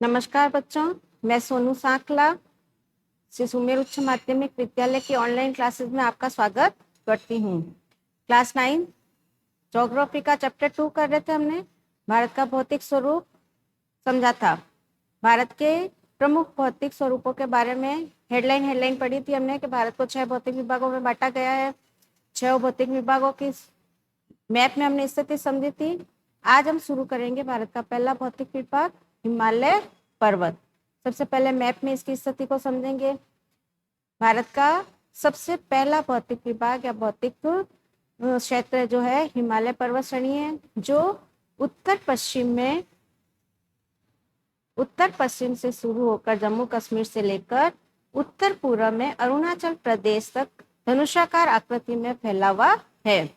नमस्कार बच्चों, मैं सोनू सांकला श्री सुमेर उच्च माध्यमिक विद्यालय की ऑनलाइन क्लासेस में आपका स्वागत करती हूँ। क्लास 9 ज्योग्राफी का चैप्टर 2 कर रहे थे। हमने भारत का भौतिक स्वरूप समझा था। भारत के प्रमुख भौतिक स्वरूपों के बारे में हेडलाइन पढ़ी थी हमने कि भारत को 6 भौतिक विभागों में बांटा गया है। 6 भौतिक विभागों की मैप में हमने स्थिति समझी थी। आज हम शुरू करेंगे भारत का पहला भौतिक विभाग हिमालय पर्वत। सबसे पहले मैप में इसकी स्थिति को समझेंगे। भारत का सबसे पहला भौतिक विभाग या भौतिक क्षेत्र जो है हिमालय पर्वत श्रेणी है, जो उत्तर पश्चिम से शुरू होकर जम्मू कश्मीर से लेकर उत्तर पूर्व में अरुणाचल प्रदेश तक धनुषाकार आकृति में फैला हुआ है।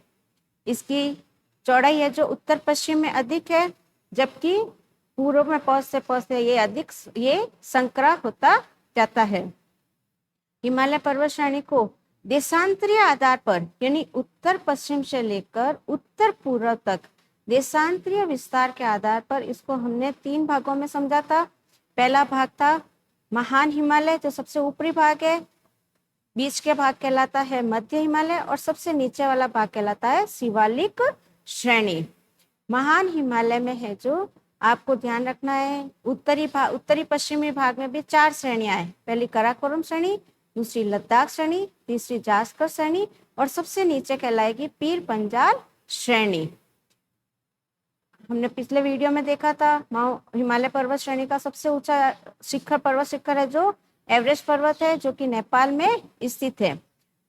इसकी चौड़ाई है जो उत्तर पश्चिम में अधिक है, जबकि पूर्व में पहुंचते ये संकरा होता जाता है। हिमालय पर्वत श्रेणी को देशांतरीय आधार पर यानी उत्तर पश्चिम से लेकर उत्तर पूर्व तक देशांतरीय विस्तार के आधार पर इसको हमने 3 भागों में समझा था। पहला भाग था महान हिमालय, जो सबसे ऊपरी भाग है। बीच के भाग कहलाता है मध्य हिमालय और सबसे नीचे वाला भाग कहलाता है शिवालिक श्रेणी। महान हिमालय में है जो आपको ध्यान रखना है, उत्तरी पश्चिमी भाग में भी 4 श्रेणियां हैं। पहली काराकोरम श्रेणी, दूसरी लद्दाख श्रेणी, तीसरी जास्कर श्रेणी और सबसे नीचे कहलाएगी पीर पंजाल श्रेणी। हमने पिछले वीडियो में देखा था हिमालय पर्वत श्रेणी का सबसे ऊंचा पर्वत शिखर है जो एवरेस्ट पर्वत है, जो कि नेपाल में स्थित है।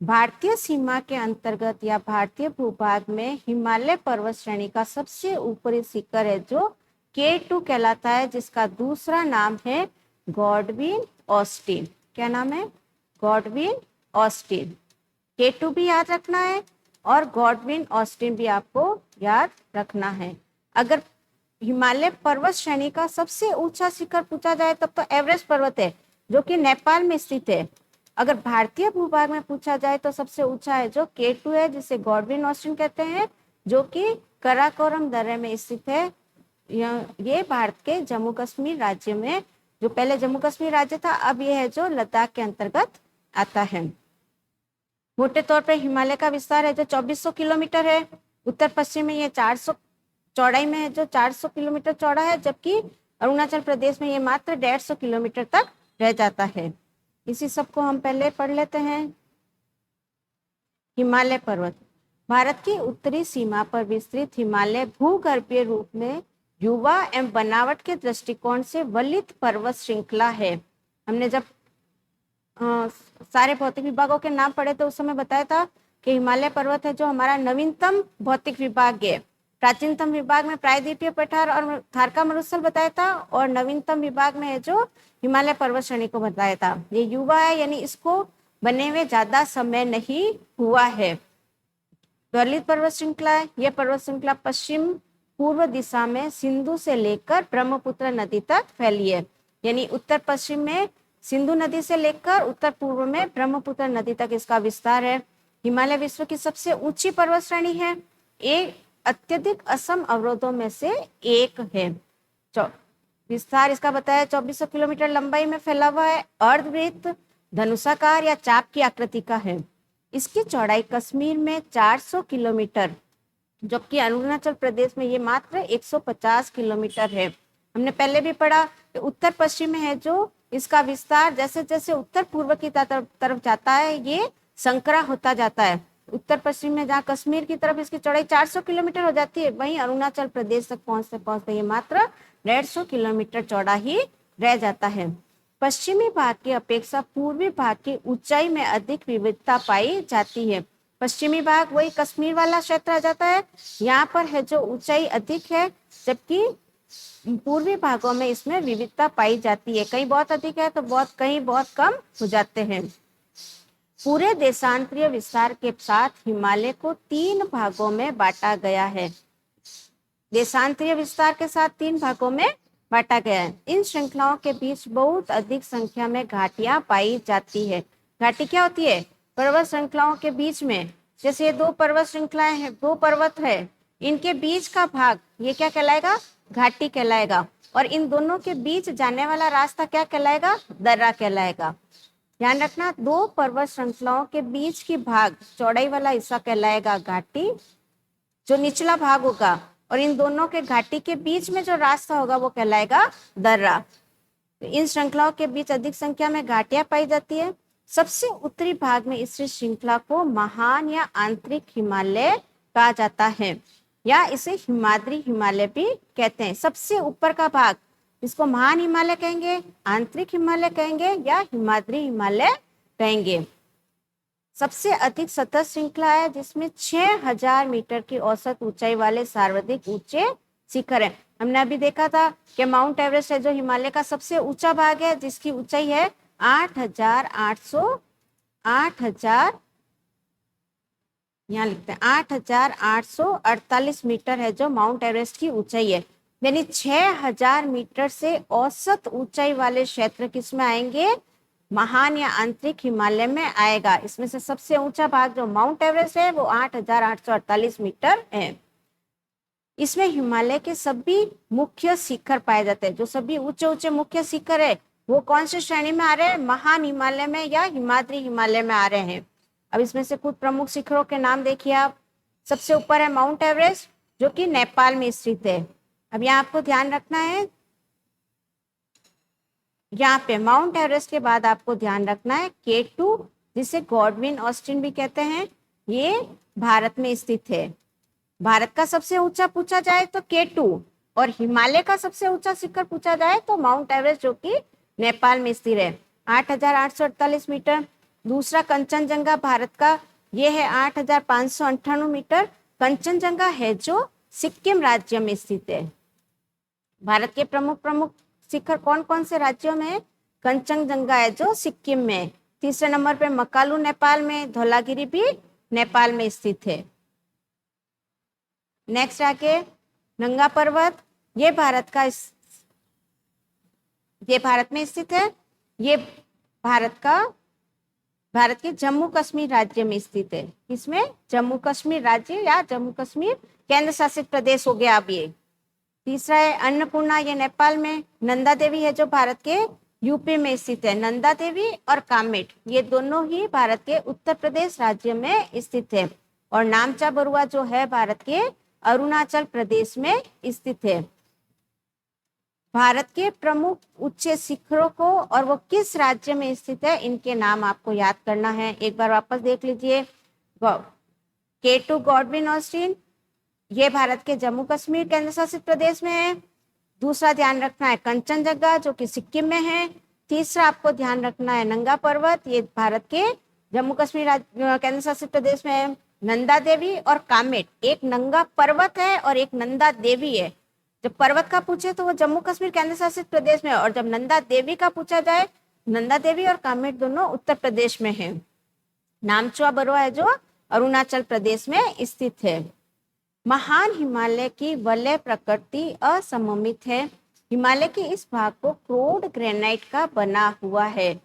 भारतीय सीमा के अंतर्गत या भारतीय भूभाग में हिमालय पर्वत श्रेणी का सबसे ऊपरी शिखर है जो K2 कहलाता है, जिसका दूसरा नाम है गॉडविन ऑस्टिन। क्या नाम है? Godwin Austen. K2 भी याद रखना है और गॉडविन ऑस्टिन भी आपको याद रखना है। अगर हिमालय पर्वत श्रेणी का सबसे ऊंचा शिखर पूछा जाए तब तो एवरेस्ट पर्वत है, जो कि नेपाल में स्थित है। अगर भारतीय भूभाग में पूछा जाए तो सबसे ऊंचा है जो K2 है, जिसे गॉडविन ऑस्टिन कहते हैं, जो कि काराकोरम दर्रे में स्थित है। ये भारत के जम्मू कश्मीर राज्य में, जो पहले जम्मू कश्मीर राज्य था, अब ये है जो लद्दाख के अंतर्गत आता है। मोटे तौर पर हिमालय का विस्तार है जो 2400 किलोमीटर है। उत्तर पश्चिम में ये 400 चौड़ाई में है जो 400 किलोमीटर चौड़ा है, जबकि अरुणाचल प्रदेश में ये मात्र 150 किलोमीटर तक रह जाता है। इसी सब को हम पहले पढ़ लेते हैं। हिमालय पर्वत भारत की उत्तरी सीमा पर विस्तृत हिमालय भूगर्भीय रूप में युवा एवं बनावट के दृष्टिकोण से वलित पर्वत श्रृंखला है। हमने जब सारे भौतिक विभागों के नाम पढ़े तो उस समय बताया था कि हिमालय पर्वत है जो हमारा नवीनतम भौतिक विभाग है। प्राचीनतम विभाग में प्रायद्वीपीय पठार और थारका मरुस्थल बताया था, और नवीनतम विभाग में है जो हिमालय पर्वत श्रेणी को बताया था। ये युवा है, यानी इसको बने हुए ज्यादा समय नहीं हुआ है। वलित पर्वत श्रृंखला है। यह पर्वत श्रृंखला पश्चिम पूर्व दिशा में सिंधु से लेकर ब्रह्मपुत्र नदी तक फैली है, यानी उत्तर पश्चिम में सिंधु नदी से लेकर उत्तर पूर्व में ब्रह्मपुत्र नदी तक इसका विस्तार है। हिमालय विश्व की सबसे ऊंची पर्वत श्रेणी है। एक अत्यधिक असम अवरोधों में से एक है। विस्तार इसका बताया 2400 किलोमीटर लंबाई में फैला हुआ है। अर्धवृत्त, धनुषाकार या चाप की आकृति का है। इसकी चौड़ाई कश्मीर में 400 किलोमीटर, जबकि अरुणाचल प्रदेश में ये मात्र 150 किलोमीटर है। हमने पहले भी पढ़ा कि उत्तर पश्चिम में है जो इसका विस्तार जैसे जैसे उत्तर पूर्व की तरफ जाता है ये संकरा होता जाता है। उत्तर पश्चिम में जहाँ कश्मीर की तरफ इसकी चौड़ाई 400 किलोमीटर हो जाती है, वहीं अरुणाचल प्रदेश तक पहुंचते ये मात्र 150 किलोमीटर चौड़ा ही रह जाता है। पश्चिमी भाग की अपेक्षा पूर्वी भाग की ऊंचाई में अधिक विविधता पाई जाती है। पश्चिमी भाग वही कश्मीर वाला क्षेत्र आ जाता है, यहाँ पर है जो ऊंचाई अधिक है, जबकि पूर्वी भागों में इसमें विविधता पाई जाती है। कहीं बहुत अधिक है तो कहीं बहुत कम हो जाते हैं। पूरे देशांतरीय विस्तार के साथ हिमालय को 3 भागों में बांटा गया है। देशांतरीय विस्तार के साथ 3 भागों में बांटा गया है। इन श्रृंखलाओं के बीच बहुत अधिक संख्या में घाटियां पाई जाती है। घाटी क्या होती है? पर्वत श्रृंखलाओं के बीच में, जैसे ये 2 पर्वत श्रृंखलाएं हैं, 2 पर्वत है, इनके बीच का भाग ये क्या कहलाएगा? घाटी कहलाएगा। और इन दोनों के बीच जाने वाला रास्ता क्या कहलाएगा? दर्रा कहलाएगा। ध्यान रखना, दो पर्वत श्रृंखलाओं के बीच की भाग चौड़ाई वाला हिस्सा कहलाएगा घाटी, जो निचला भाग होगा, और इन दोनों के घाटी के बीच में जो रास्ता होगा वो कहलाएगा दर्रा। तो इन श्रृंखलाओं के बीच अधिक संख्या में घाटियां पाई जाती है। सबसे उत्तरी भाग में इस श्रृंखला को महान या आंतरिक हिमालय कहा जाता है, या इसे हिमाद्री हिमालय भी कहते हैं। सबसे ऊपर का भाग, इसको महान हिमालय कहेंगे, आंतरिक हिमालय कहेंगे, या हिमाद्री हिमालय कहेंगे। सबसे अधिक सतत श्रृंखला है जिसमें 6000 मीटर की औसत ऊंचाई वाले सर्वाधिक ऊंचे शिखर है। हमने अभी देखा था कि माउंट एवरेस्ट है जो हिमालय का सबसे ऊंचा भाग है, जिसकी ऊंचाई है 8,800 यहाँ लिखते हैं 8,848 मीटर है जो माउंट एवरेस्ट की ऊंचाई है। यानी 6000 मीटर से औसत ऊंचाई वाले क्षेत्र किसमें आएंगे? महान या आंतरिक हिमालय में आएगा। इसमें से सबसे ऊंचा भाग जो माउंट एवरेस्ट है वो 8,848 मीटर है। इसमें हिमालय के सभी मुख्य शिखर पाए जाते हैं। जो सभी ऊंचे ऊंचे मुख्य शिखर है वो कौन से श्रेणी में आ रहे हैं? महान हिमालय में या हिमाद्री हिमालय में आ रहे हैं। अब इसमें से कुछ प्रमुख शिखरों के नाम देखिए आप। सबसे ऊपर है माउंट एवरेस्ट जो कि नेपाल में स्थित है। अब यहाँ आपको ध्यान रखना है, यहाँ पे माउंट एवरेस्ट के बाद आपको ध्यान रखना है K2, जिसे गॉडविन ऑस्टिन भी कहते हैं, ये भारत में स्थित है। भारत का सबसे ऊंचा पूछा जाए तो K2, और हिमालय का सबसे ऊंचा शिखर पूछा जाए तो माउंट एवरेस्ट जो कि नेपाल में स्थित है, 8,848 मीटर। दूसरा कंचनजंगा भारत का, ये है 8,598 मीटर। कंचनजंगा है जो सिक्किम राज्य में स्थित है। भारत के प्रमुख शिखर कौन कौन से राज्यों में? कंचनजंगा है जो सिक्किम में। तीसरे नंबर पे मकालू नेपाल में, धौलागिरी भी नेपाल में स्थित है। नेक्स्ट आके नंगा पर्वत, ये भारत में स्थित है। ये भारत के जम्मू कश्मीर राज्य में स्थित है। इसमें जम्मू कश्मीर राज्य या जम्मू कश्मीर केंद्र शासित प्रदेश हो गया अब ये। तीसरा है अन्नपूर्णा, ये नेपाल में। नंदा देवी है जो भारत के यूपी में स्थित है। नंदा देवी और कामेट ये दोनों ही भारत के उत्तर प्रदेश राज्य में स्थित है। और नामचा बरुआ जो है भारत के अरुणाचल प्रदेश में स्थित है। भारत के प्रमुख उच्च शिखरों को और वो किस राज्य में स्थित है, इनके नाम आपको याद करना है। एक बार वापस देख लीजिए। K2 गॉडविन ऑस्टिन, ये भारत के जम्मू कश्मीर केंद्र शासित प्रदेश में है। दूसरा ध्यान रखना है कंचनजंगा जो कि सिक्किम में है। तीसरा आपको ध्यान रखना है नंगा पर्वत, ये भारत के जम्मू कश्मीर केंद्र शासित प्रदेश में है। नंदा देवी और कामेट, एक नंगा पर्वत है और एक नंदा देवी है। जब पर्वत का पूछे तो वो जम्मू कश्मीर केंद्र शासित प्रदेश में है, और जब नंदा देवी का पूछा जाए, नंदा देवी और कामेट दोनों उत्तर प्रदेश में है। नामचुआ बरुआ है जो अरुणाचल प्रदेश में स्थित है। महान हिमालय की वलय प्रकृति असममित है। हिमालय के इस भाग को क्रोड ग्रेनाइट का बना हुआ है।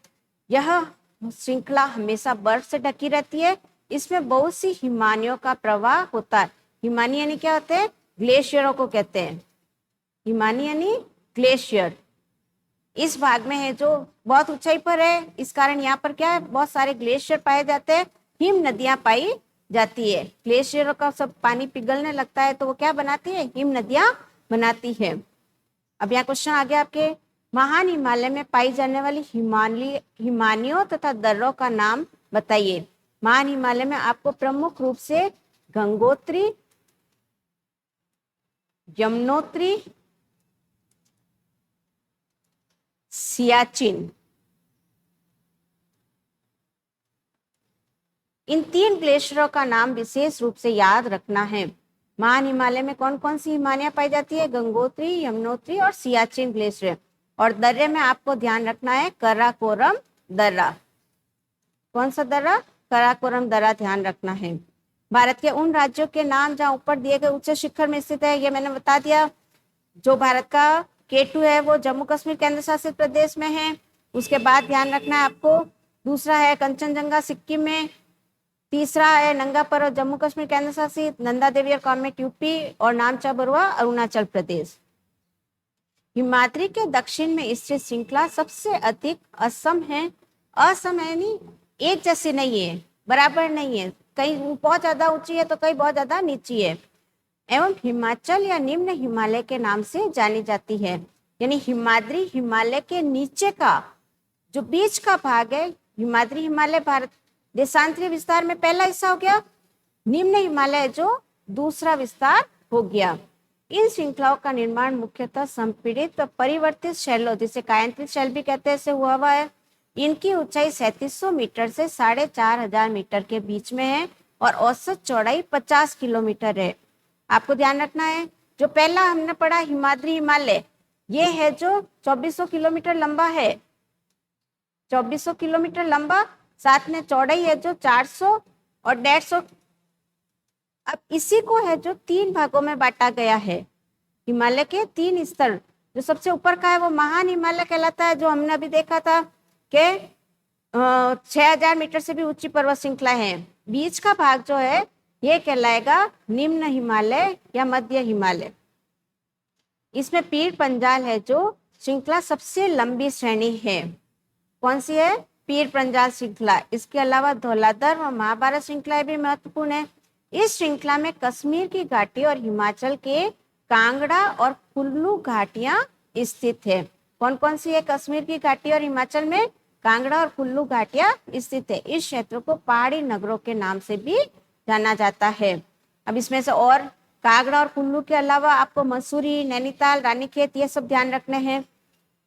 यह श्रृंखला हमेशा बर्फ से ढकी रहती है। इसमें बहुत सी हिमानियों का प्रवाह होता है। हिमानी यानी क्या होते हैं? ग्लेशियरों को कहते हैं। हिमानी यानी ग्लेशियर। इस भाग में है जो बहुत ऊंचाई पर है, इस कारण यहाँ पर क्या है? बहुत सारे ग्लेशियर पाए जाते हैं, हिम नदियां पाई जाती है। ग्लेशियरों का सब पानी पिघलने लगता है तो वो क्या बनाती है? हिम नदियां बनाती है। अब यहाँ क्वेश्चन आ गया आपके, महान हिमालय में पाई जाने वाली हिमानियों तथा दर्रों का नाम बताइए। महान हिमालय में आपको प्रमुख रूप से गंगोत्री, यमुनोत्री, सियाचिन, इन 3 ग्लेशियरों का नाम विशेष रूप से याद रखना है। महान हिमालय में कौन कौन सी हिमानियां पाई जाती है? गंगोत्री, यमुनोत्री और सियाचिन ग्लेशियर। और दर्रे में आपको ध्यान रखना है कराकोरम दर्रा। कौन सा दर्रा? कराकोरम दर्रा ध्यान रखना है। भारत के उन राज्यों के नाम जहाँ ऊपर दिए गए उच्च शिखर में स्थित है, ये मैंने बता दिया। जो भारत का K2 है वो जम्मू कश्मीर केंद्र शासित प्रदेश में है। उसके बाद ध्यान रखना है आपको, दूसरा है कंचनजंगा सिक्किम में। तीसरा है नंगा पर्वत जम्मू कश्मीर केंद्र शासित। नंदा देवी और कामेट यूपी, और नामचा बरुआ अरुणाचल प्रदेश। हिमाद्री के दक्षिण में स्थित श्रृंखला सबसे अधिक असम है। असम यानी एक जैसी नहीं है, बराबर नहीं है, कहीं बहुत ज्यादा ऊंची है तो कहीं बहुत ज्यादा नीची है, एवं हिमाचल या निम्न हिमालय के नाम से जानी जाती है। यानी हिमाद्री हिमालय के नीचे का जो बीच का भाग है, हिमाद्री हिमालय भारत देशांतरीय विस्तार में पहला हिस्सा हो गया, निम्न हिमालय जो दूसरा विस्तार हो गया। इन श्रृंखलाओं का निर्माण मुख्यतः संपीड़ित परिवर्तित शैलों, जिसे कायांतरित शैल भी कहते हैं, से हुआ है। इनकी ऊंचाई 3700 मीटर से 4500 मीटर के बीच में है और औसत चौड़ाई 50 किलोमीटर है। आपको ध्यान रखना है, जो पहला हमने पढ़ा हिमाद्री हिमालय, ये है जो 2400 किलोमीटर लंबा है, 2400 किलोमीटर लंबा, साथ में चौड़ाई है जो 400 और 150। अब इसी को है जो 3 भागों में बांटा गया है। हिमालय के 3 स्तर, जो सबसे ऊपर का है वो महान हिमालय कहलाता है, जो हमने अभी देखा था कि 6000 मीटर से भी ऊंची पर्वत श्रृंखला है। बीच का भाग जो है ये कहलाएगा निम्न हिमालय या मध्य हिमालय। इसमें पीर पंजाल है जो श्रृंखला सबसे लंबी श्रेणी है। कौन सी है? पीर पंजाल श्रृंखला। इसके अलावा धौलाधर और महाभारत श्रृंखलाएं भी महत्वपूर्ण है। इस श्रृंखला में कश्मीर की घाटी और हिमाचल के कांगड़ा और कुल्लू घाटियां स्थित है। कौन कौन सी है? कश्मीर की घाटी और हिमाचल में कांगड़ा और कुल्लू घाटियां स्थित है। इस क्षेत्र को पहाड़ी नगरों के नाम से भी जाना जाता है। अब इसमें से और कांगड़ा और कुल्लू के अलावा आपको मसूरी, नैनीताल, रानीखेत ये सब ध्यान रखने हैं।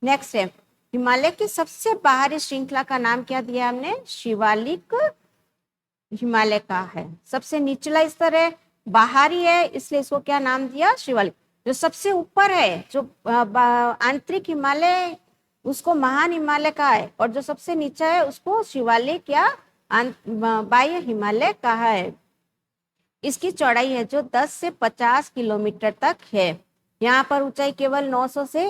नेक्स्ट है हिमालय की सबसे बाहरी श्रृंखला का नाम क्या दिया हमने? शिवालिक हिमालय का है। सबसे निचला स्तर है, बाहरी है, इसलिए इसको क्या नाम दिया? शिवालिक। जो सबसे ऊपर है, जो आंतरिक हिमालय, उसको महान हिमालय कहा है, और जो सबसे नीचा है उसको शिवालिक या बाह्य हिमालय कहा है। इसकी चौड़ाई है जो 10 से 50 किलोमीटर तक है। यहाँ पर ऊंचाई केवल 900 से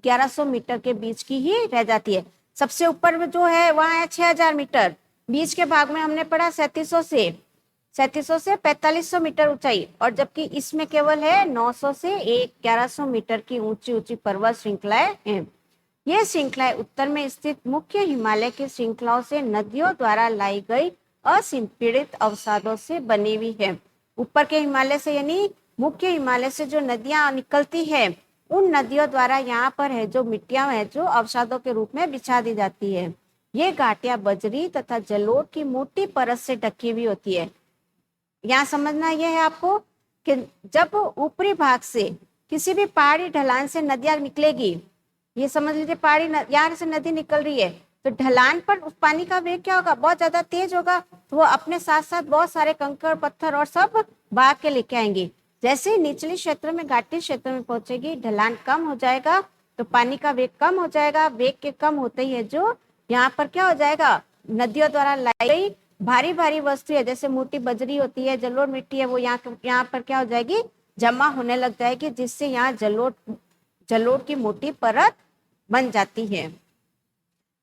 1100 मीटर के बीच की ही रह जाती है। सबसे ऊपर में जो है वहां है 6000 मीटर, बीच के भाग में हमने पढ़ा 3700 से 4500 मीटर ऊंचाई, और जबकि इसमें केवल है 900 से 1100 मीटर की ऊंची ऊंची पर्वत श्रृंखलाएं हैं। ये श्रृंखलाएं उत्तर में स्थित मुख्य हिमालय की श्रृंखलाओं से नदियों द्वारा लाई गई असंपीड़ित अवसादों से बनी हुई है। ऊपर के हिमालय से यानी मुख्य हिमालय से जो नदियां निकलती है, उन नदियों द्वारा यहाँ पर है जो मिट्टियां है जो अवसादों के रूप में बिछा दी जाती है। ये घाटियां बजरी तथा जलोढ़ की मोटी परत से ढकी हुई होती है। यहाँ समझना यह है आपको कि जब ऊपरी भाग से किसी भी पहाड़ी ढलान से नदियां निकलेगी, ये समझ लीजिए पहाड़ी यहाँ से नदी निकल रही है, तो ढलान पर उस पानी का वेग क्या होगा? बहुत ज्यादा तेज होगा, तो वो अपने साथ साथ बहुत सारे कंकड़ पत्थर और सब बहा के लेके आएंगे। जैसे ही निचले क्षेत्र में, घाटी क्षेत्र में पहुंचेगी, ढलान कम हो जाएगा तो पानी का वेग कम हो जाएगा। वेग के कम होते ही है जो यहाँ पर क्या हो जाएगा? नदियों द्वारा लाई गई भारी भारी वस्तु है, जैसे मोटी बजरी होती है, जलोढ़ मिट्टी है, वो यहाँ पर क्या हो जाएगी? जमा होने लग जाएगी, जिससे यहाँ जलोढ़ की मोटी परत बन जाती है।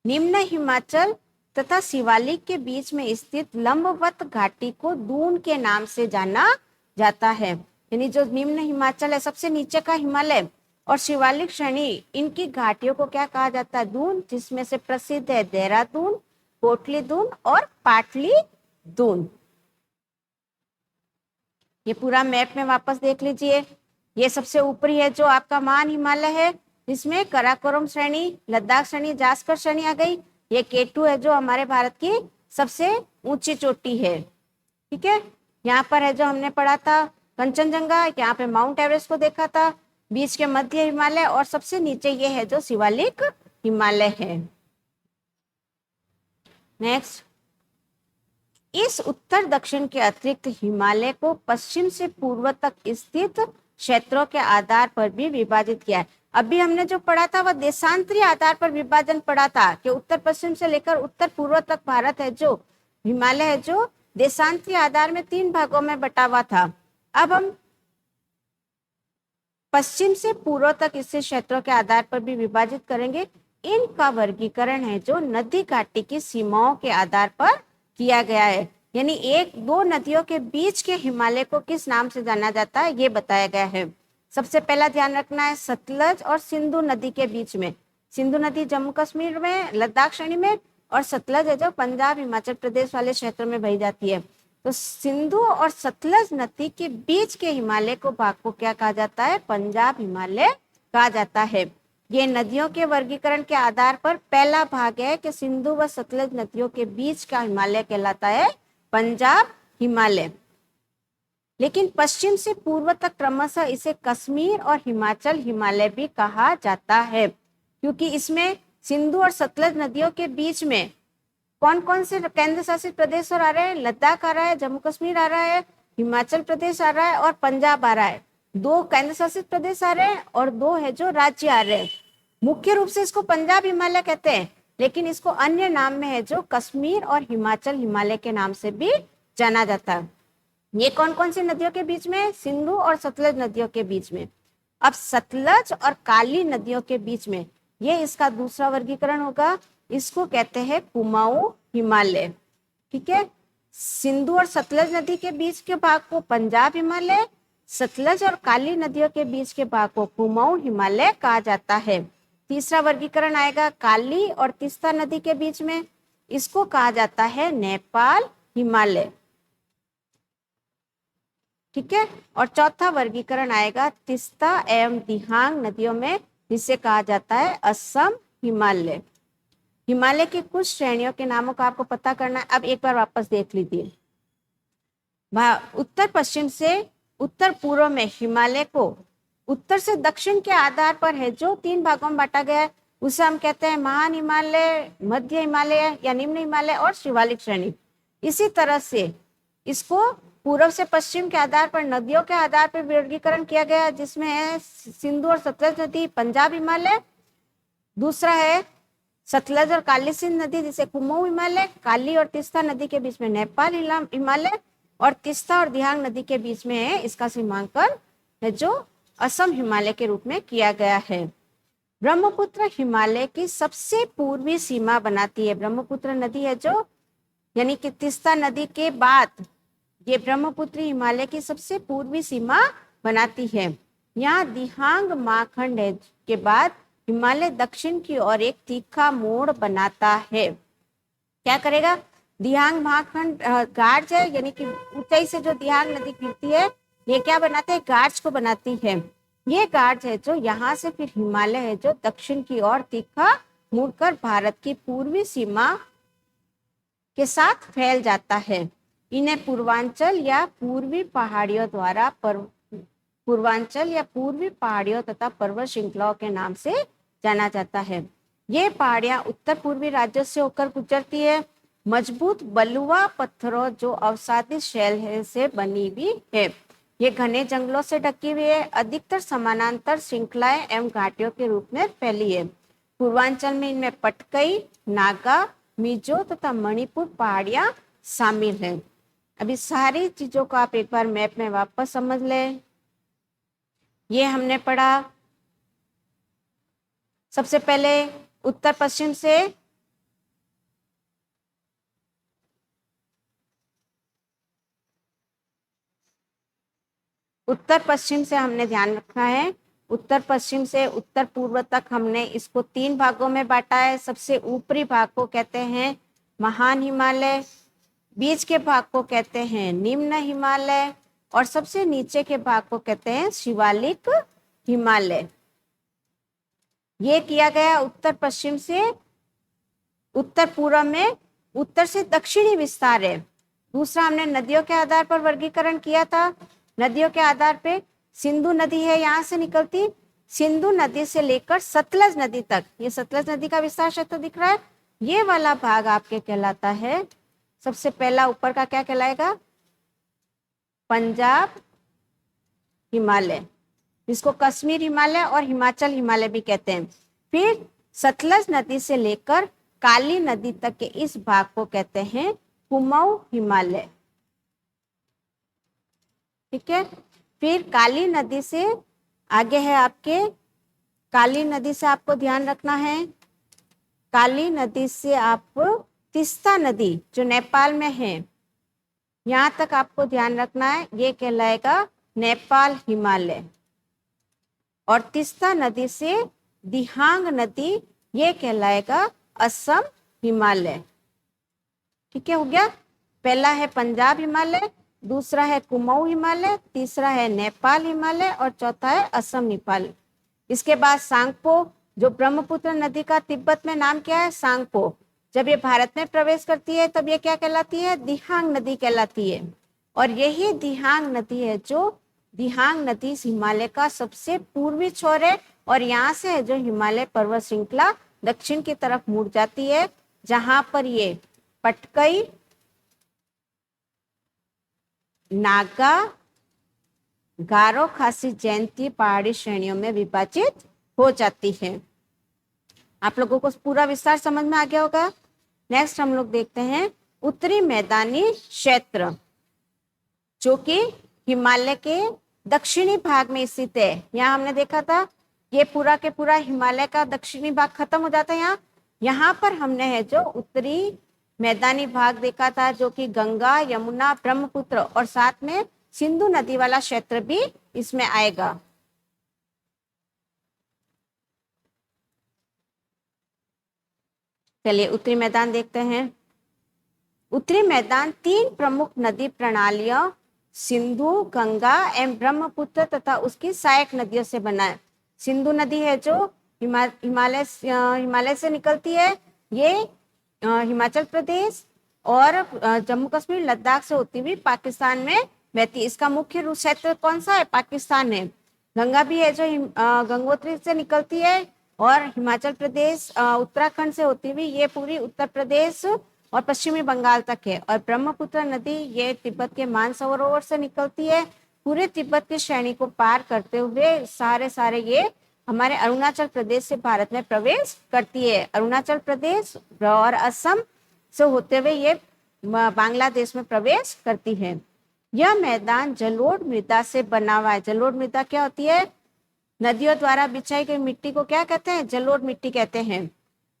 निम्न हिमाचल तथा शिवालिक के बीच में स्थित लंबवत घाटी को दून के नाम से जाना जाता है। यानी जो निम्न हिमाचल है, सबसे नीचे का हिमालय, और शिवालिक श्रेणी, इनकी घाटियों को क्या कहा जाता है? दून, जिसमें से प्रसिद्ध है देहरादून, कोटली दून और पाटली दून। ये पूरा मैप में वापस देख लीजिए। ये सबसे ऊपरी है जो आपका महान हिमालय है, जिसमें काराकोरम श्रेणी, लद्दाख श्रेणी, जास्कर श्रेणी आ गई। ये K2 है जो हमारे भारत की सबसे ऊंची चोटी है। ठीक है, यहाँ पर है जो हमने पढ़ा था कंचनजंगा, यहाँ पे माउंट एवरेस्ट को देखा था, बीच के मध्य हिमालय, और सबसे नीचे ये है जो शिवालिक हिमालय है। नेक्स्ट, इस उत्तर दक्षिण के अतिरिक्त हिमालय को पश्चिम से पूर्व तक स्थित क्षेत्रों के आधार पर भी विभाजित किया है। अभी हमने जो पढ़ा था वह देशांतरीय आधार पर विभाजन पढ़ा था कि उत्तर पश्चिम से लेकर उत्तर पूर्व तक भारत है जो हिमालय है जो देशांतरीय आधार में 3 भागों में बटा हुआ था। अब हम पश्चिम से पूर्व तक इसे क्षेत्रों के आधार पर भी विभाजित करेंगे। इनका वर्गीकरण है जो नदी घाटी की सीमाओं के आधार पर किया गया है। यानी 1-2 नदियों के बीच के हिमालय को किस नाम से जाना जाता है, ये बताया गया है। सबसे पहला ध्यान रखना है सतलज और सिंधु नदी के बीच में। सिंधु नदी जम्मू कश्मीर में, लद्दाख श्रेणी में, और सतलज है जो पंजाब हिमाचल प्रदेश वाले क्षेत्र में बही जाती है। तो सिंधु और सतलज नदी के बीच के हिमालय को भाग को क्या कहा जाता है? पंजाब हिमालय कहा जाता है। ये नदियों के वर्गीकरण के आधार पर पहला भाग है कि सिंधु व सतलज नदियों के बीच का हिमालय कहलाता है पंजाब हिमालय। लेकिन पश्चिम से पूर्व तक क्रमशः इसे कश्मीर और हिमाचल हिमालय भी कहा जाता है, क्योंकि इसमें सिंधु और सतलज नदियों के बीच में कौन कौन से केंद्र शासित प्रदेश और आ रहे हैं? लद्दाख आ रहा है, जम्मू कश्मीर आ रहा है, हिमाचल प्रदेश आ रहा है और पंजाब आ रहा है। 2 केंद्र शासित प्रदेश आ रहे हैं और 2 है जो राज्य आ रहे हैं। मुख्य रूप से इसको पंजाब हिमालय कहते हैं, लेकिन इसको अन्य नाम में है जो कश्मीर और हिमाचल हिमालय के नाम से भी जाना जाता है। ये कौन कौन सी नदियों के बीच में? सिंधु और सतलज नदियों के बीच में। अब सतलज और काली नदियों के बीच में, ये इसका दूसरा वर्गीकरण होगा, इसको कहते हैं कुमाऊं हिमालय। ठीक है, सिंधु और सतलज नदी के बीच के भाग को पंजाब हिमालय, सतलज और काली नदियों के बीच के भाग को कुमाऊं हिमालय कहा जाता है। तीसरा वर्गीकरण आएगा काली और तीस्ता नदी के बीच में, इसको कहा जाता है नेपाल हिमालय। ठीक है, और चौथा वर्गीकरण आएगा तीस्ता एवं दिहांग नदियों में, जिसे कहा जाता है असम हिमालय। हिमालय की कुछ श्रेणियों के नामों का आपको पता करना है। अब एक बार वापस देख लीजिए। उत्तर पश्चिम से उत्तर पूर्व में हिमालय को उत्तर से दक्षिण के आधार पर है जो 3 भागों में बांटा गया है, उसे हम कहते हैं महान हिमालय, मध्य हिमालय या निम्न हिमालय और शिवालिक श्रेणी। इसी तरह से इसको पूर्व से पश्चिम के आधार पर नदियों के आधार पर वर्गीकरण किया गया, जिसमें है सिंधु और सतलज नदी पंजाब हिमालय, दूसरा है सतलज और काली सिंध नदी जिसे कुमाऊं हिमालय, काली और तीस्ता नदी के बीच में नेपाल हिमालय, और तीस्ता और दिहांग नदी के बीच में है इसका सीमांकन है जो असम हिमालय के रूप में किया गया है। ब्रह्मपुत्र हिमालय की सबसे पूर्वी सीमा बनाती है। ब्रह्मपुत्र नदी है जो, यानी कि तीस्ता नदी के बाद ये ब्रह्मपुत्र हिमालय की सबसे पूर्वी सीमा बनाती है। यहाँ दिहांग महाखंड है के बाद हिमालय दक्षिण की ओर एक तीखा मोड़ बनाता है। क्या करेगा? दिहांग महाखंड गार्ज है, यानी कि ऊंचाई से जो दिहांग नदी गिरती है, ये क्या बनाते हैं? गार्ज को बनाती है। ये गार्ज है जो यहाँ से फिर हिमालय है जो दक्षिण की ओर तीखा मुड़कर भारत की पूर्वी सीमा के साथ फैल जाता है। इन्हें पूर्वांचल या पूर्वी पहाड़ियों द्वारा पूर्वांचल या पूर्वी पहाड़ियों तथा पर्वत श्रृंखलाओं के नाम से जाना जाता है। ये पहाड़ियां उत्तर पूर्वी राज्यों से होकर गुजरती है। मजबूत बलुआ पत्थरों जो अवसादित शैल से बनी हुई है। ये घने जंगलों से ढकी हुई है। अधिकतर समानांतर श्रृंखलाएं एवं घाटियों के रूप में फैली है। पूर्वांचल में इनमें पटकई, नागा, मिजो तथा मणिपुर पहाड़ियां शामिल हैं। अभी सारी चीजों को आप एक बार मैप में वापस समझ लें। ये हमने पढ़ा सबसे पहले उत्तर पश्चिम से हमने ध्यान रखना है। उत्तर पश्चिम से उत्तर पूर्व तक हमने इसको 3 भागों में बांटा है। सबसे ऊपरी भाग को कहते हैं महान हिमालय, बीच के भाग को कहते हैं निम्न हिमालय और सबसे नीचे के भाग को कहते हैं शिवालिक हिमालय। ये किया गया उत्तर पश्चिम से। उत्तर पूर्व में उत्तर से दक्षिणी विस्तार है। दूसरा हमने नदियों के आधार पर वर्गीकरण किया था। नदियों के आधार पे सिंधु नदी है यहाँ से निकलती, सिंधु नदी से लेकर सतलज नदी तक, ये सतलज नदी का विस्तार क्षेत्र दिख रहा है, ये वाला भाग आपके कहलाता है, सबसे पहला ऊपर का क्या कहलाएगा? पंजाब हिमालय, जिसको कश्मीर हिमालय और हिमाचल हिमालय भी कहते हैं। फिर सतलज नदी से लेकर काली नदी तक के इस भाग को कहते हैं कुमाऊं हिमालय। ठीक है, फिर काली नदी से आगे है आपके, काली नदी से आपको ध्यान रखना है, काली नदी से आप तीस्ता नदी जो नेपाल में है यहाँ तक आपको ध्यान रखना है, ये कहलाएगा नेपाल हिमालय। और तीस्ता नदी से दिहांग नदी, ये कहलाएगा असम हिमालय। ठीक है, हो गया। पहला है पंजाब हिमालय, दूसरा है कुमाऊं हिमालय, तीसरा है नेपाल हिमालय और चौथा है असम नेपाल। इसके बाद सांगपो, जो ब्रह्मपुत्र नदी का तिब्बत में नाम क्या है, सांगपो। जब ये भारत में प्रवेश करती है तब ये क्या कहलाती है, दिहांग नदी कहलाती है। और यही दिहांग नदी है जो दिहांग नदी हिमालय का सबसे पूर्वी छोर है और यहाँ से है जो हिमालय पर्वत श्रृंखला दक्षिण की तरफ मुड़ जाती है, जहां पर ये पटकई, नागा, गारो, खासी, जयंती पहाड़ी श्रेणियों में विभाजित हो जाती है। आप लोगों को पूरा विस्तार समझ में आ गया होगा। नेक्स्ट हम लोग देखते हैं उत्तरी मैदानी क्षेत्र, जो कि हिमालय के दक्षिणी भाग में स्थित है। यहाँ हमने देखा था ये पूरा के पूरा हिमालय का दक्षिणी भाग खत्म हो जाता है। यहाँ पर हमने है जो उत्तरी मैदानी भाग देखा था, जो कि गंगा, यमुना, ब्रह्मपुत्र और साथ में सिंधु नदी वाला क्षेत्र भी इसमें आएगा। चलिए उत्तरी मैदान देखते हैं। उत्तरी मैदान 3 प्रमुख नदी प्रणालियों सिंधु, गंगा एवं ब्रह्मपुत्र तथा उसकी सहायक नदियों से बना है। सिंधु नदी है जो हिमालय से निकलती है, ये हिमाचल प्रदेश और जम्मू कश्मीर, लद्दाख से होती हुई पाकिस्तान में बहती। इसका मुख्य रूप क्षेत्र कौन सा है, पाकिस्तान है। गंगा भी है जो गंगोत्री से निकलती है और हिमाचल प्रदेश, उत्तराखंड से होती हुई ये पूरी उत्तर प्रदेश और पश्चिमी बंगाल तक है। और ब्रह्मपुत्र नदी ये तिब्बत के मानसरोवर से निकलती है, पूरे तिब्बत की श्रेणी को पार करते हुए सारे ये हमारे अरुणाचल प्रदेश से भारत में प्रवेश करती है। अरुणाचल प्रदेश और असम से होते हुए ये बांग्लादेश में प्रवेश करती है। यह मैदान जलोढ़ मृदा से बना हुआ है। जलोढ़ मृदा क्या होती है, नदियों द्वारा बिछाई गई मिट्टी को क्या कहते हैं, जलोढ़ मिट्टी कहते हैं।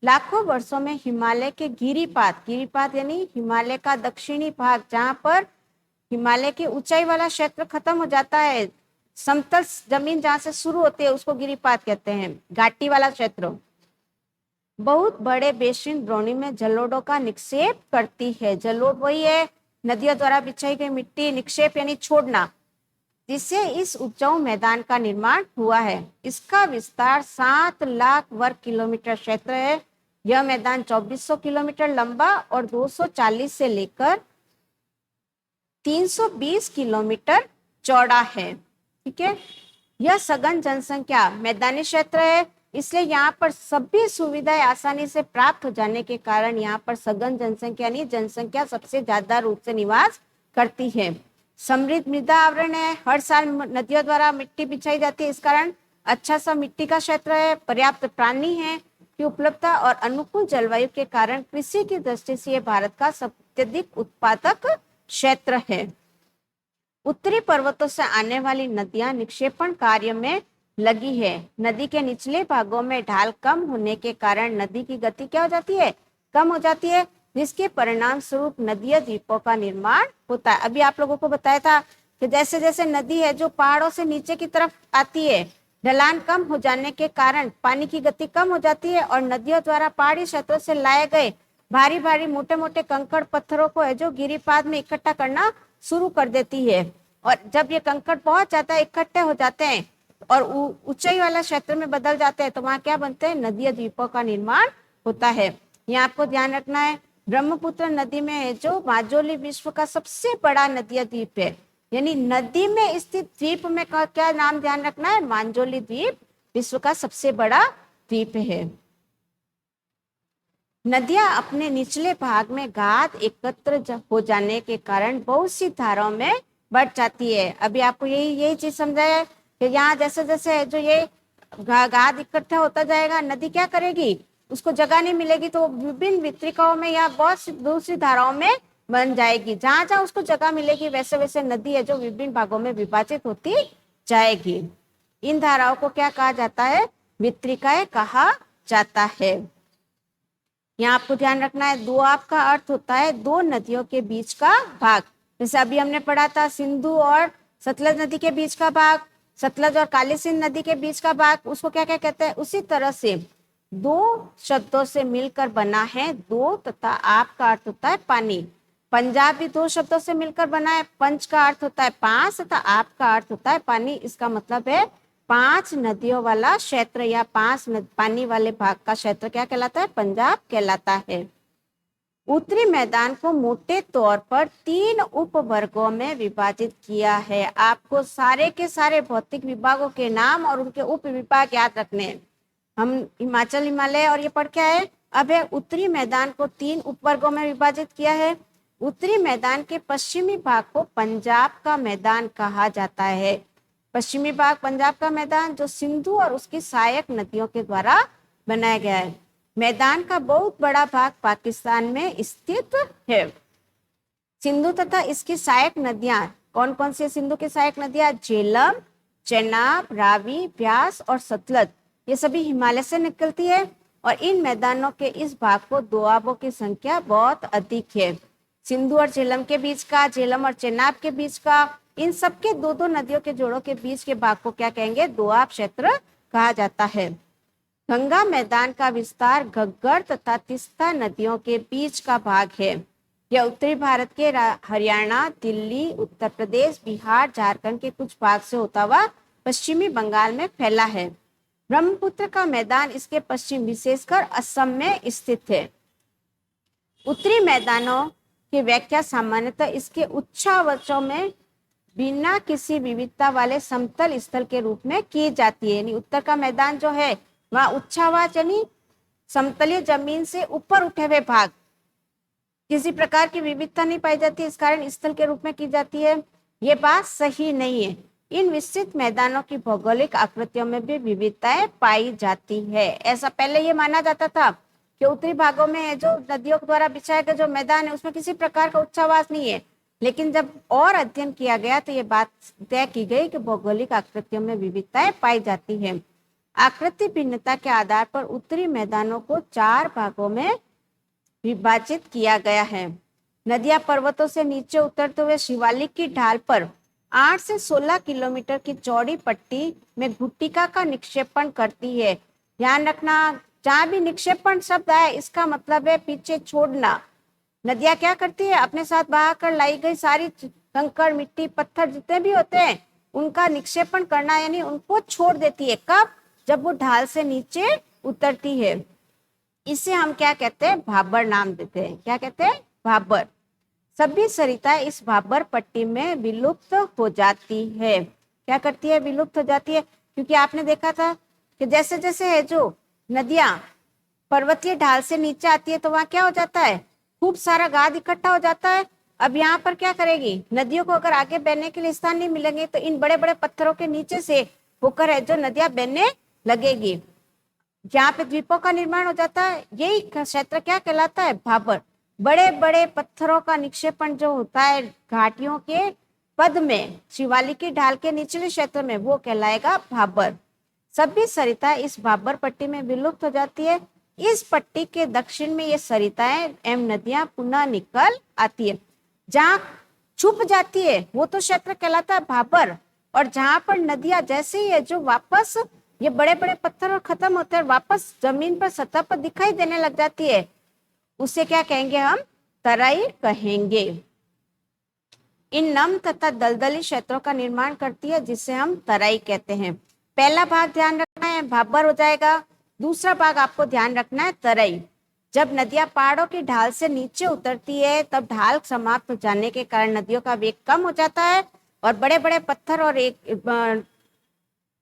लाखों वर्षों में हिमालय के गिरिपात यानी हिमालय का दक्षिणी भाग, जहां पर हिमालय की ऊंचाई वाला क्षेत्र खत्म हो जाता है, समतल जमीन जहां से शुरू होती है उसको गिरिपात कहते हैं, घाटी वाला क्षेत्र। बहुत बड़े बेसिन द्रोणी में जलोढ़ों का निक्षेप करती है। जलोढ़ वही है नदियों द्वारा बिछाई गई मिट्टी, निक्षेप यानी छोड़ना, जिससे इस उपजाऊ मैदान का निर्माण हुआ है। इसका विस्तार 7 लाख वर्ग किलोमीटर क्षेत्र है। यह मैदान 2400 किलोमीटर लंबा और 240 से लेकर 320 किलोमीटर चौड़ा है। ठीक है, यह सघन जनसंख्या मैदानी क्षेत्र है, इसलिए यहाँ पर सभी सुविधाएं आसानी से प्राप्त हो जाने के कारण यहाँ पर सघन जनसंख्या यानी जनसंख्या सबसे ज्यादा रूप से निवास करती है। समृद्ध मृदा आवरण है, हर साल नदियों द्वारा मिट्टी बिछाई जाती है, इस कारण अच्छा सा मिट्टी का क्षेत्र है। पर्याप्त प्राणी है की उपलब्धता और अनुकूल जलवायु के कारण कृषि की दृष्टि से ये भारत का सबसे अधिक उत्पादक क्षेत्र है। उत्तरी पर्वतों से आने वाली नदियां निक्षेपण कार्य में लगी है। नदी के निचले भागों में ढाल कम होने के कारण नदी की गति क्या हो जाती है, कम हो जाती है, जिसके परिणाम स्वरूप नदीय द्वीपों का निर्माण होता है। अभी आप लोगों को बताया था कि जैसे जैसे नदी है जो पहाड़ों से नीचे की तरफ आती है, ढलान कम हो जाने के कारण पानी की गति कम हो जाती है और नदियों द्वारा पहाड़ी क्षेत्रों से लाए गए भारी भारी मोटे मोटे कंकड़ पत्थरों को है जो गिरिपाद में इकट्ठा करना शुरू कर देती है। और जब ये कंकड़ पहुंच जाता है, इकट्ठे हो जाते हैं और ऊंचाई वाला क्षेत्र में बदल जाते हैं, तो वहां क्या बनते हैं, नदीय द्वीपों का निर्माण होता है। यहाँ आपको ध्यान रखना है, ब्रह्मपुत्र नदी में है जो माजुली विश्व का सबसे बड़ा नदीय द्वीप है, यानी नदी में स्थित द्वीप में क्या नाम ध्यान रखना है, मांजोली द्वीप विश्व का सबसे बड़ा द्वीप है। नदियां अपने निचले भाग में गाद एकत्र हो जाने के कारण बहुत सी धाराओं में बढ़ जाती है। अभी आपको यही चीज समझाया कि यहाँ जैसे जैसे जो ये गाद इकट्ठा होता जाएगा, नदी क्या करेगी, उसको जगह नहीं मिलेगी, तो विभिन्न वितरिकाओं में या बहुत सी दूसरी धाराओं में बन जाएगी। जहां जहां उसको जगह मिलेगी वैसे वैसे नदी है जो विभिन्न भागों में विभाजित होती जाएगी। इन धाराओं को क्या कहा जाता है, वितरिकाएं कहा जाता है। यहाँ आपको ध्यान रखना है, दोआब का अर्थ होता है दो नदियों के बीच का भाग। जैसे अभी हमने पढ़ा था सिंधु और सतलज नदी के बीच का भाग, सतलज और काली सिंध नदी के बीच का भाग, उसको क्या क्या कहते हैं। उसी तरह से दो शब्दों से मिलकर बना है दो, तथा आप का अर्थ होता है पानी। पंजाब भी दो शब्दों से मिलकर बना है, पंच का अर्थ होता है पांच तथा आप का अर्थ होता है पानी। इसका मतलब है 5 नदियों वाला क्षेत्र या 5 पानी वाले भाग का क्षेत्र क्या कहलाता है, पंजाब कहलाता है। उत्तरी मैदान को मोटे तौर पर 3 उप वर्गों में विभाजित किया है। आपको सारे के सारे भौतिक विभागों के नाम और उनके उप विभाग याद रखने हैं। हम हिमाचल, हिमालय और ये पढ़ के आए। अब है उत्तरी मैदान को 3 उपवर्गों में विभाजित किया है। उत्तरी मैदान के पश्चिमी भाग को पंजाब का मैदान कहा जाता है। पश्चिमी भाग पंजाब का मैदान जो सिंधु और उसकी सहायक नदियों के द्वारा बनाया गया है। मैदान का बहुत बड़ा भाग पाकिस्तान में स्थित है। सिंधु तथा इसकी सहायक नदियां कौन कौन सी? सिंधु की सहायक नदियां झेलम, चेनाब, रावी, ब्यास और सतलज, ये सभी हिमालय से निकलती है। और इन मैदानों के इस भाग को दोआबों की संख्या बहुत अधिक है। सिंधु और झेलम के बीच का, झेलम और चेनाब के बीच का, इन सबके दो दो नदियों के जोड़ों के बीच के भाग को क्या कहेंगे? दोआब क्षेत्र कहा जाता है। गंगा मैदान का विस्तार घग्गर तथा तीस्ता नदियों के बीच का भाग है। यह उत्तरी भारत के हरियाणा, दिल्ली, उत्तर प्रदेश, बिहार, झारखंड के कुछ भाग से होता हुआ पश्चिमी बंगाल में फैला है। ब्रह्मपुत्र का मैदान इसके पश्चिम, विशेषकर असम में स्थित है। उत्तरी मैदानों की व्याख्या सामान्यतः इसके उच्छावचों में बिना किसी विविधता वाले समतल स्थल के रूप में की जाती है। यानी उत्तर का मैदान जो है वहां उच्छावाच यानी समतलीय जमीन से ऊपर उठे हुए भाग, किसी प्रकार की विविधता नहीं पाई जाती, इस कारण स्थल के रूप में की जाती है। ये बात सही नहीं है। इन विस्तृत मैदानों की भौगोलिक आकृतियों में भी विविधताएं पाई जाती है। ऐसा पहले ये माना जाता था कि उत्तरी भागों में जो नदियों द्वारा बिछाए गए जो मैदान है उसमें किसी प्रकार का उच्छावास नहीं है। लेकिन जब और अध्ययन किया गया तो ये बात तय की गई कि भौगोलिक आकृतियों में विविधताएं पाई जाती है। आकृति भिन्नता के आधार पर उत्तरी मैदानों को 4 भागों में विभाजित किया गया है। नदियां पर्वतों से नीचे उतरते हुए शिवालिक की ढाल पर 8 से 16 किलोमीटर की चौड़ी पट्टी में गुट्टिका का निक्षेपण करती है। ध्यान रखना, जहां भी निक्षेपण शब्द है इसका मतलब है पीछे छोड़ना। नदियां क्या करती है? अपने साथ बहाकर लाई गई सारी कंकड़, मिट्टी, पत्थर जितने भी होते हैं उनका निक्षेपण करना, यानी उनको छोड़ देती है। कब? जब वो ढाल से नीचे उतरती है। इसे हम क्या कहते हैं? भाबर नाम देते हैं। क्या कहते हैं? भाबर। सभी सरिताएं इस भाबर पट्टी में विलुप्त हो जाती है। क्या करती है? विलुप्त हो जाती है। क्योंकि आपने देखा था कि जैसे जैसे है जो नदियां पर्वतीय ढाल से नीचे आती है तो वहां क्या हो जाता है? खूब सारा गाद इकट्ठा हो जाता है। अब यहाँ पर क्या करेगी? नदियों को अगर आगे बहने के लिए स्थान नहीं मिलेंगे तो इन बड़े बड़े पत्थरों के नीचे से होकर है जो नदियां बहने लगेगी। जहाँ पे द्वीपों का निर्माण हो जाता है यही क्षेत्र क्या कहलाता है? भाबर। बड़े बड़े पत्थरों का निक्षेपण जो होता है घाटियों के पद में, शिवालिक की ढाल के निचले क्षेत्र में, वो कहलाएगा भाबर। सभी सरिताएं इस भाबर पट्टी में विलुप्त हो जाती है। इस पट्टी के दक्षिण में ये सरिताएं एवं नदियां पुनः निकल आती है। जहाँ छुप जाती है वो तो क्षेत्र कहलाता है भाबर, और जहां पर नदियां जैसे ही है जो वापस ये बड़े बड़े पत्थर खत्म होते हैं, वापस जमीन पर, सतह पर दिखाई देने लग जाती है, उसे क्या कहेंगे? हम तराई कहेंगे। इन नम तथा दलदली क्षेत्रों का निर्माण करती है जिसे हम तराई कहते हैं। पहला भाग ध्यान रखना है भाबर हो जाएगा। दूसरा भाग आपको ध्यान रखना है तराई। जब नदियां पहाड़ों की ढाल से नीचे उतरती है तब ढाल समाप्त हो जाने के कारण नदियों का वेग कम हो जाता है और बड़े बड़े पत्थर और एक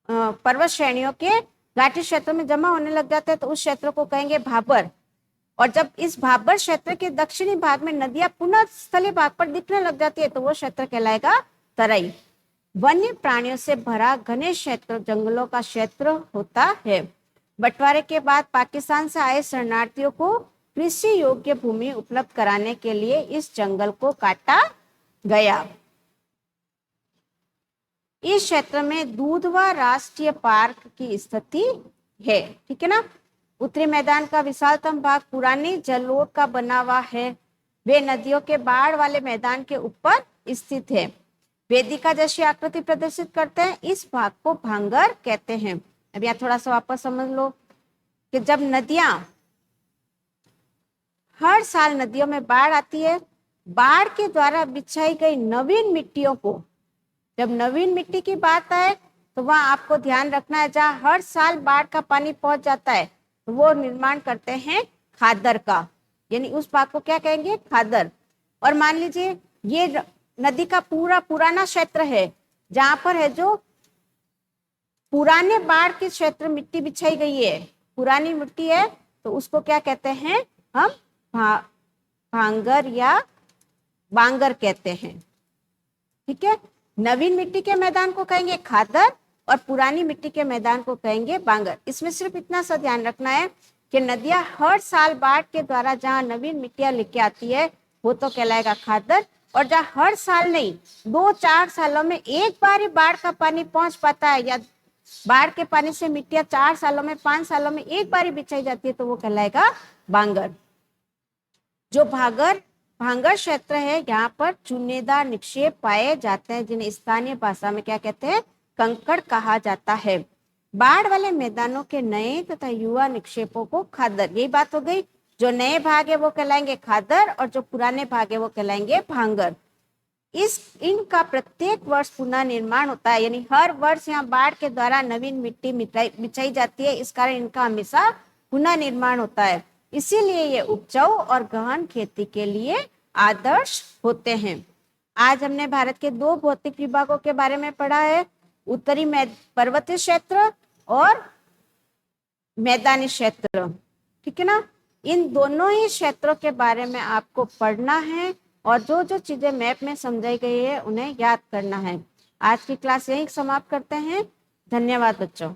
पर्वत श्रेणियों के घाटी क्षेत्र में जमा होने लग जाते हैं तो उस क्षेत्र को कहेंगे भाबर। और जब इस भाबर क्षेत्र के दक्षिणी भाग में नदियां पुनः स्थलीय भाग पर दिखने लग जाती है तो वो क्षेत्र कहलाएगा तराई। वन्य प्राणियों से भरा घने क्षेत्र जंगलों का क्षेत्र होता है। बंटवारे के बाद पाकिस्तान से आए शरणार्थियों को कृषि योग्य भूमि उपलब्ध कराने के लिए इस जंगल को काटा गया। इस क्षेत्र में दूधवा राष्ट्रीय पार्क की स्थिति है। ठीक है ना। उत्तरी मैदान का विशालतम भाग पुरानी जलोढ़ का बना हुआ है। वे नदियों के बाढ़ वाले मैदान के ऊपर स्थित है। वेदिका जैसी आकृति प्रदर्शित करते हैं, इस भाग को भांगर कहते हैं। अब यहाँ थोड़ा सा वापस समझ लो कि जब नदियां, हर साल नदियों में बाढ़ आती है, बाढ़ के द्वारा बिछाई गई नवीन मिट्टियों को, जब नवीन मिट्टी की बात आए तो वहां आपको ध्यान रखना है, जहां हर साल बाढ़ का पानी पहुंच जाता है तो वो निर्माण करते हैं खादर का, यानी उस भाग को क्या कहेंगे, खादर। और मान लीजिए ये नदी का पूरा पुराना क्षेत्र है, जहां पर है जो पुराने बाढ़ के क्षेत्र मिट्टी बिछाई गई है, पुरानी मिट्टी है, तो उसको क्या कहते हैं हम, भांगर या बांगर कहते हैं। ठीक है, नवीन मिट्टी के मैदान को कहेंगे खादर और पुरानी मिट्टी के मैदान को कहेंगे बांगर। इसमें सिर्फ इतना सा ध्यान रखना है कि नदियां हर साल बाढ़ के द्वारा जहां नवीन मिट्टियां लेके आती है वो तो कहलाएगा खादर, और जहां हर साल नहीं 2-4 सालों में एक बार ही बाढ़ का पानी पहुंच पाता है, या बाढ़ के पानी से मिट्टियां 4 सालों में 5 सालों में एक बार ही बिछाई जाती है, तो वो कहलाएगा बांगर। जो भांगर क्षेत्र है, यहाँ पर चूनेदार निक्षेप पाए जाते हैं, जिन्हें स्थानीय भाषा में क्या कहते हैं, कंकड़ कहा जाता है। बाढ़ वाले मैदानों के नए तथा युवा निक्षेपों को खादर, यही बात हो गई, जो नए भाग है वो कहलाएंगे खादर और जो पुराने भाग है वो कहलाएंगे भांगर। इनका प्रत्येक वर्ष पुनः निर्माण होता है, यानी हर वर्ष यहाँ बाढ़ के द्वारा नवीन मिट्टी बिछाई जाती है, इस कारण इनका हमेशा पुनः निर्माण होता है। इसीलिए ये उपजाऊ और गहन खेती के लिए आदर्श होते हैं। आज हमने भारत के 2 भौतिक विभागों के बारे में पढ़ा है, उत्तरी पर्वतीय क्षेत्र और मैदानी क्षेत्र। ठीक है ना, इन दोनों ही क्षेत्रों के बारे में आपको पढ़ना है और जो जो चीजें मैप में समझाई गई है उन्हें याद करना है। आज की क्लास यहीं समाप्त करते हैं। धन्यवाद बच्चों।